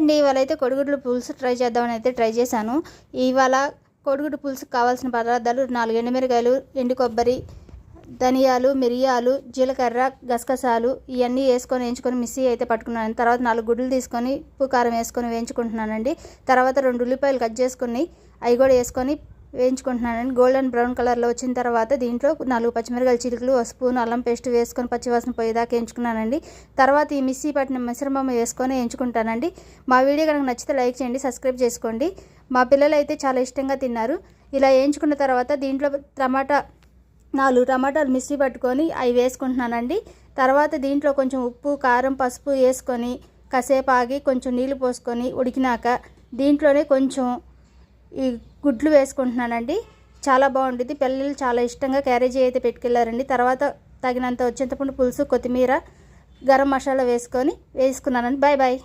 ఇవాళైతే కోడిగుడ్ల పులుసు ట్రై చేద్దామని అయితే ట్రై చేశాను. ఇవాళ కోడిగుడ్డు పులుసుకు కావాల్సిన పదార్థాలు 4 ఎండుమిరకాయలు, ఎండు కొబ్బరి, ధనియాలు, మిరియాలు, జీలకర్ర, గసగసాలు ఇవన్నీ వేసుకొని వేయించుకొని మిక్సీ అయితే పట్టుకున్నాను. తర్వాత 4 గుడ్లు తీసుకొని ఉప్పు కారం వేసుకొని వేయించుకుంటున్నానండి. తర్వాత 2 ఉల్లిపాయలు కట్ చేసుకొని అవి కూడా వేసుకొని వేయించుకుంటున్నానండి. గోల్డెన్ బ్రౌన్ కలర్లో వచ్చిన తర్వాత దీంట్లో 4 పచ్చిమిరకాయల చిలుకలు, ఒక స్పూన్ అల్లం పేస్ట్ వేసుకొని పచ్చివాసన పోయేదాకా వేయించుకున్నానండి. తర్వాత ఈ మిక్సీ పట్టిన మిశ్రమం వేసుకొని వేయించుకుంటానండి. మా వీడియో కనుక నచ్చితే లైక్ చేయండి, సబ్స్క్రైబ్ చేసుకోండి. మా పిల్లలు అయితే చాలా ఇష్టంగా తిన్నారు. ఇలా వేయించుకున్న తర్వాత దీంట్లో 4 టమాటాలు మిక్సీ పట్టుకొని అవి వేసుకుంటున్నానండి. తర్వాత దీంట్లో కొంచెం ఉప్పు, కారం, పసుపు వేసుకొని కాసేపు ఆగి కొంచెం నీళ్ళు పోసుకొని ఉడికినాక దీంట్లోనే కొంచెం ఈ గుడ్లు వేసుకుంటున్నానండి. చాలా బాగుంటుంది. పిల్లలు చాలా ఇష్టంగా క్యారేజీ అయితే పెట్టుకెళ్ళారండి. తర్వాత తగినంత చింతపండు పులుసు, కొత్తిమీర, గరం మసాలా వేసుకున్నానండి. Bye bye.